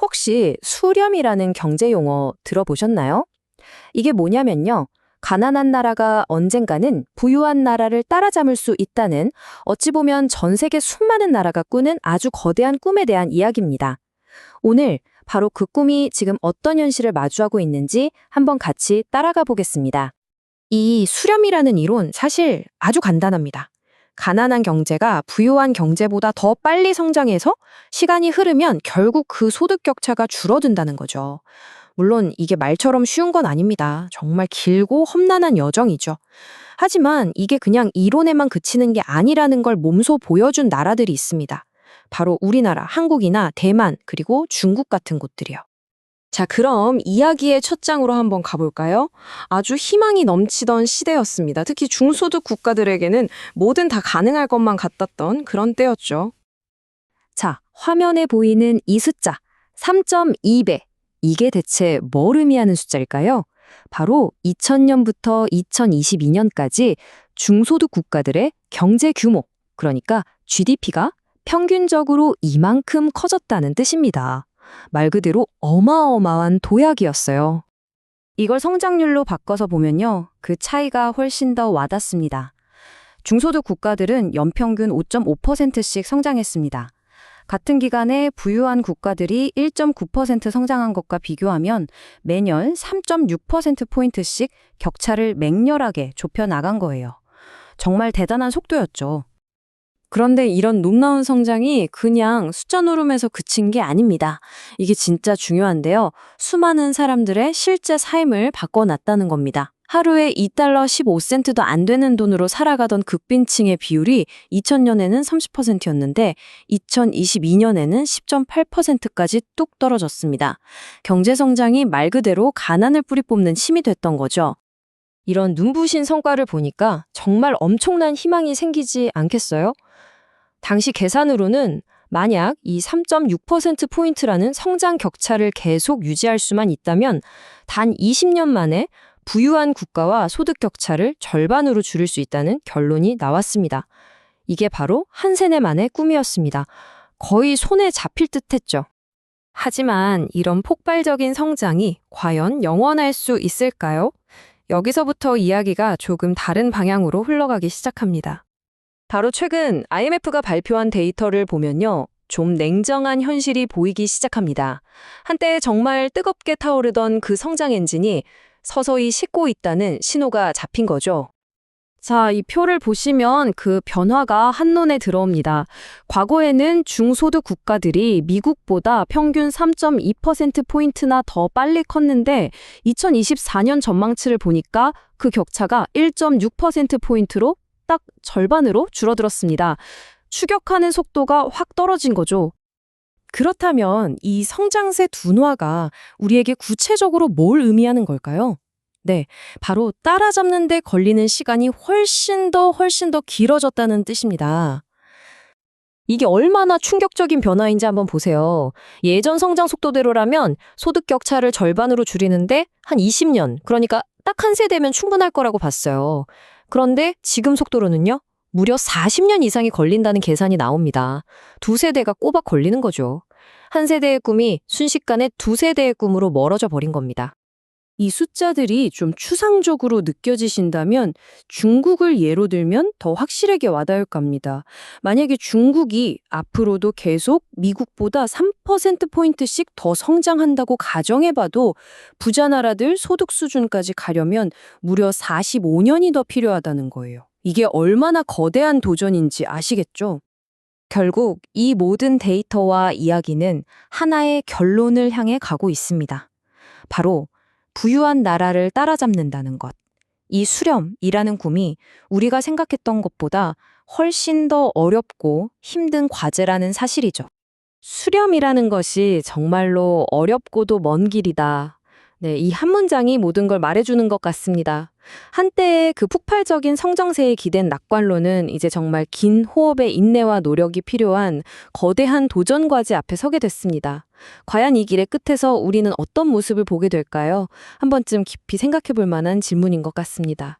혹시 수렴이라는 경제 용어 들어보셨나요? 이게 뭐냐면요. 가난한 나라가 언젠가는 부유한 나라를 따라잡을 수 있다는 어찌 보면 전 세계 수많은 나라가 꾸는 아주 거대한 꿈에 대한 이야기입니다. 오늘 바로 그 꿈이 지금 어떤 현실을 마주하고 있는지 한번 같이 따라가 보겠습니다. 이 수렴이라는 이론 사실 아주 간단합니다. 가난한 경제가 부유한 경제보다 더 빨리 성장해서 시간이 흐르면 결국 그 소득 격차가 줄어든다는 거죠. 물론 이게 말처럼 쉬운 건 아닙니다. 정말 길고 험난한 여정이죠. 하지만 이게 그냥 이론에만 그치는 게 아니라는 걸 몸소 보여준 나라들이 있습니다. 바로 우리나라, 한국이나 대만, 그리고 중국 같은 곳들이요. 자, 그럼 이야기의 첫 장으로 한번 가볼까요? 아주 희망이 넘치던 시대였습니다. 특히 중소득 국가들에게는 뭐든 다 가능할 것만 같았던 그런 때였죠. 자, 화면에 보이는 이 숫자, 3.2배. 이게 대체 뭘 의미하는 숫자일까요? 바로 2000년부터 2022년까지 중소득 국가들의 경제 규모, 그러니까 GDP가 평균적으로 이만큼 커졌다는 뜻입니다. 말 그대로 어마어마한 도약이었어요. 이걸 성장률로 바꿔서 보면요. 그 차이가 훨씬 더 와닿습니다. 중소득 국가들은 연평균 5.5%씩 성장했습니다. 같은 기간에 부유한 국가들이 1.9% 성장한 것과 비교하면 매년 3.6%포인트씩 격차를 맹렬하게 좁혀 나간 거예요. 정말 대단한 속도였죠. 그런데 이런 높나운 성장이 그냥 숫자 노름에서 그친 게 아닙니다. 이게 진짜 중요한데요. 수많은 사람들의 실제 삶을 바꿔놨다는 겁니다. 하루에 2달러 15센트도 안 되는 돈으로 살아가던 극빈층의 비율이 2000년에는 30%였는데 2022년에는 10.8%까지 뚝 떨어졌습니다. 경제성장이 말 그대로 가난을 뿌리 뽑는 힘이 됐던 거죠. 이런 눈부신 성과를 보니까 정말 엄청난 희망이 생기지 않겠어요? 당시 계산으로는 만약 이 3.6%포인트라는 성장 격차를 계속 유지할 수만 있다면 단 20년 만에 부유한 국가와 소득 격차를 절반으로 줄일 수 있다는 결론이 나왔습니다. 이게 바로 한 세대 만의 꿈이었습니다. 거의 손에 잡힐 듯 했죠. 하지만 이런 폭발적인 성장이 과연 영원할 수 있을까요? 여기서부터 이야기가 조금 다른 방향으로 흘러가기 시작합니다. 바로 최근 IMF가 발표한 데이터를 보면요. 좀 냉정한 현실이 보이기 시작합니다. 한때 정말 뜨겁게 타오르던 그 성장 엔진이 서서히 식고 있다는 신호가 잡힌 거죠. 자, 이 표를 보시면 그 변화가 한눈에 들어옵니다. 과거에는 중소득 국가들이 미국보다 평균 3.2%포인트나 더 빨리 컸는데 2024년 전망치를 보니까 그 격차가 1.6%포인트로 딱 절반으로 줄어들었습니다. 추격하는 속도가 확 떨어진 거죠. 그렇다면 이 성장세 둔화가 우리에게 구체적으로 뭘 의미하는 걸까요? 네, 바로 따라잡는 데 걸리는 시간이 훨씬 더 길어졌다는 뜻입니다. 이게 얼마나 충격적인 변화인지 한번 보세요. 예전 성장 속도대로라면 소득 격차를 절반으로 줄이는데 한 20년, 그러니까 딱 한 세대면 충분할 거라고 봤어요. 그런데 지금 속도로는요, 무려 40년 이상이 걸린다는 계산이 나옵니다. 두 세대가 꼬박 걸리는 거죠. 한 세대의 꿈이 순식간에 두 세대의 꿈으로 멀어져 버린 겁니다. 이 숫자들이 좀 추상적으로 느껴지신다면 중국을 예로 들면 더 확실하게 와닿을 겁니다. 만약에 중국이 앞으로도 계속 미국보다 3%포인트씩 더 성장한다고 가정해봐도 부자 나라들 소득 수준까지 가려면 무려 45년이 더 필요하다는 거예요. 이게 얼마나 거대한 도전인지 아시겠죠? 결국 이 모든 데이터와 이야기는 하나의 결론을 향해 가고 있습니다. 바로 부유한 나라를 따라잡는다는 것. 이 수렴이라는 꿈이 우리가 생각했던 것보다 훨씬 더 어렵고 힘든 과제라는 사실이죠. 수렴이라는 것이 정말로 어렵고도 먼 길이다. 네, 이 한 문장이 모든 걸 말해주는 것 같습니다. 한때의 그 폭발적인 성장세에 기댄 낙관론은 이제 정말 긴 호흡의 인내와 노력이 필요한 거대한 도전 과제 앞에 서게 됐습니다. 과연 이 길의 끝에서 우리는 어떤 모습을 보게 될까요? 한 번쯤 깊이 생각해 볼 만한 질문인 것 같습니다.